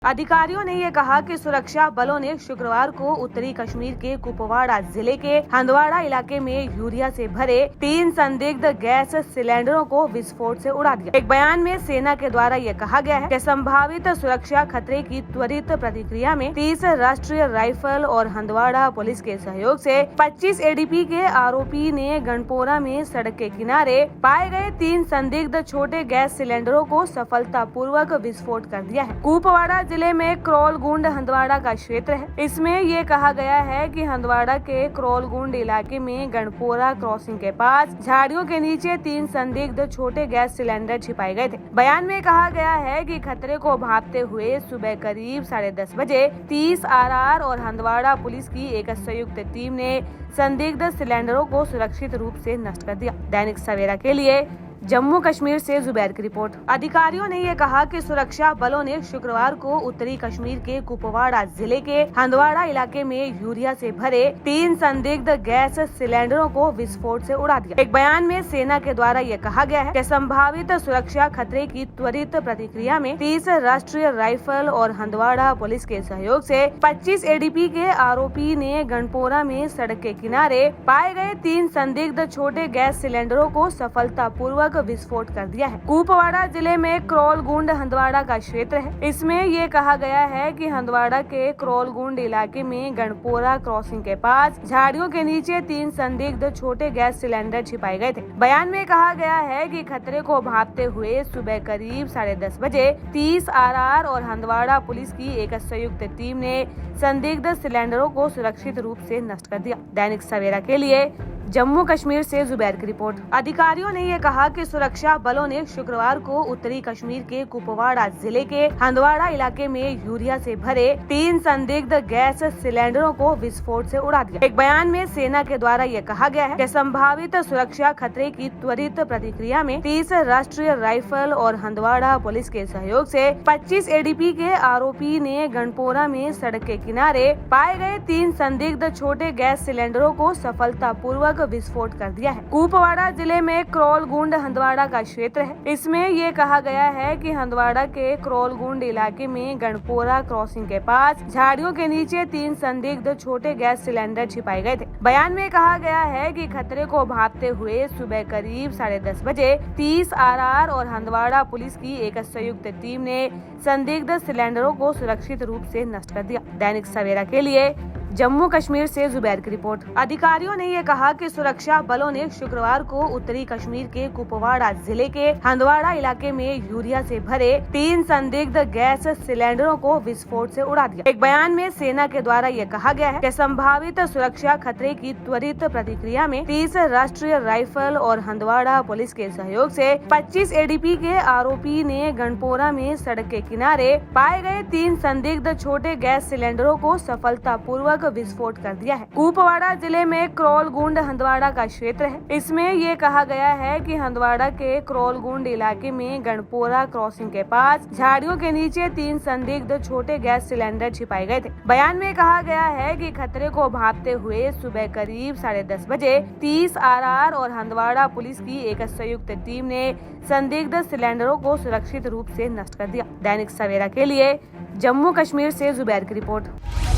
अधिकारियों ने ये कहा कि सुरक्षा बलों ने शुक्रवार को उत्तरी कश्मीर के कुपवाड़ा जिले के हंदवाड़ा इलाके में यूरिया से भरे 3 संदिग्ध गैस सिलेंडरों को विस्फोट से उड़ा दिया। एक बयान में सेना के द्वारा ये कहा गया है कि संभावित सुरक्षा खतरे की त्वरित प्रतिक्रिया में 30 राष्ट्रीय राइफल और हंदवाड़ा पुलिस के सहयोग से 25 एडीपी के आरोपी ने गणपोरा में सड़क के किनारे पाए गए 3 संदिग्ध छोटे गैस सिलेंडरों को सफलतापूर्वक विस्फोट कर दिया है। कुपवाड़ा जिले में क्रोलगुंड हंदवाड़ा का क्षेत्र है। इसमें ये कहा गया है कि हंदवाड़ा के क्रोलगुंड इलाके में गणपोरा क्रॉसिंग के पास झाड़ियों के नीचे 3 संदिग्ध छोटे गैस सिलेंडर छिपाए गए थे। बयान में कहा गया है कि खतरे को भांपते हुए सुबह करीब 10:30 बजे 30 आरआर और हंदवाड़ा पुलिस की एक संयुक्त टीम ने संदिग्ध सिलेंडरों को सुरक्षित रूप से नष्ट कर दिया। दैनिक सवेरा के लिए जम्मू कश्मीर से जुबैर की रिपोर्ट। अधिकारियों ने ये कहा कि सुरक्षा बलों ने शुक्रवार को उत्तरी कश्मीर के कुपवाड़ा जिले के हंदवाड़ा इलाके में यूरिया से भरे 3 संदिग्ध गैस सिलेंडरों को विस्फोट से उड़ा दिया। एक बयान में सेना के द्वारा ये कहा गया है कि संभावित सुरक्षा खतरे की त्वरित प्रतिक्रिया में 30 राष्ट्रीय राइफल और हंदवाड़ा पुलिस के सहयोग से 25 एडीपी के आरोपी ने गणपोरा में सड़क के किनारे पाए गए 3 संदिग्ध छोटे गैस सिलेंडरों को सफलतापूर्वक विस्फोट कर दिया है। कुपवाड़ा जिले में क्रोलगुंड हंदवाड़ा का क्षेत्र है। इसमें ये कहा गया है कि हंदवाड़ा के क्रोलगुंड इलाके में गणपोरा क्रॉसिंग के पास झाड़ियों के नीचे 3 संदिग्ध छोटे गैस सिलेंडर छिपाए गए थे। बयान में कहा गया है कि खतरे को भांपते हुए सुबह करीब 10:30 बजे 30 आरआर और हंदवाड़ा पुलिस की एक संयुक्त टीम ने संदिग्ध सिलेंडरों को सुरक्षित रूप से नष्ट कर दिया। दैनिक सवेरा के लिए जम्मू कश्मीर से जुबैर की रिपोर्ट। अधिकारियों ने ये कहा कि सुरक्षा बलों ने शुक्रवार को उत्तरी कश्मीर के कुपवाड़ा जिले के हंदवाड़ा इलाके में यूरिया से भरे 3 संदिग्ध गैस सिलेंडरों को विस्फोट से उड़ा दिया। एक बयान में सेना के द्वारा ये कहा गया है कि संभावित सुरक्षा खतरे की त्वरित प्रतिक्रिया में 30 राष्ट्रीय राइफल और हंदवाड़ा पुलिस के सहयोग से 25 एडीपी के आरोपी ने गणपोरा में सड़क के किनारे पाए गए 3 संदिग्ध छोटे गैस सिलेंडरों को सफलतापूर्वक विस्फोट कर दिया है। कुपवाड़ा जिले में क्रोलगुंड हंदवाड़ा का क्षेत्र है। इसमें ये कहा गया है कि हंदवाड़ा के क्रोलगुंड इलाके में गणपोरा क्रॉसिंग के पास झाड़ियों के नीचे 3 संदिग्ध छोटे गैस सिलेंडर छिपाए गए थे। बयान में कहा गया है कि खतरे को भांपते हुए सुबह करीब 10:30 बजे 30 आरआर और हंदवाड़ा पुलिस की एक संयुक्त टीम ने संदिग्ध सिलेंडरों को सुरक्षित रूप से नष्ट कर दिया। दैनिक सवेरा के लिए जम्मू कश्मीर से जुबैर की रिपोर्ट। अधिकारियों ने ये कहा कि सुरक्षा बलों ने शुक्रवार को उत्तरी कश्मीर के कुपवाड़ा जिले के हंदवाड़ा इलाके में यूरिया से भरे 3 संदिग्ध गैस सिलेंडरों को विस्फोट से उड़ा दिया। एक बयान में सेना के द्वारा ये कहा गया है कि संभावित सुरक्षा खतरे की त्वरित प्रतिक्रिया में 30 राष्ट्रीय राइफल और हंदवाड़ा पुलिस के सहयोग से 25 एडीपी के आरोपी ने गणपोरा में सड़क के किनारे पाए गए 3 संदिग्ध छोटे गैस सिलेंडरों को सफलतापूर्वक विस्फोट कर दिया है। कुपवाड़ा जिले में क्रोलगुंड हंदवाड़ा का क्षेत्र है। इसमें ये कहा गया है कि हंदवाड़ा के क्रोलगुंड इलाके में गणपोरा क्रॉसिंग के पास झाड़ियों के नीचे 3 संदिग्ध छोटे गैस सिलेंडर छिपाए गए थे। बयान में कहा गया है कि खतरे को भांपते हुए सुबह करीब 10:30 बजे 30 आरआर और हंदवाड़ा पुलिस की एक संयुक्त टीम ने संदिग्ध सिलेंडरों को सुरक्षित रूप से नष्ट कर दिया। दैनिक सवेरा के लिए जम्मू कश्मीर से जुबैर की रिपोर्ट।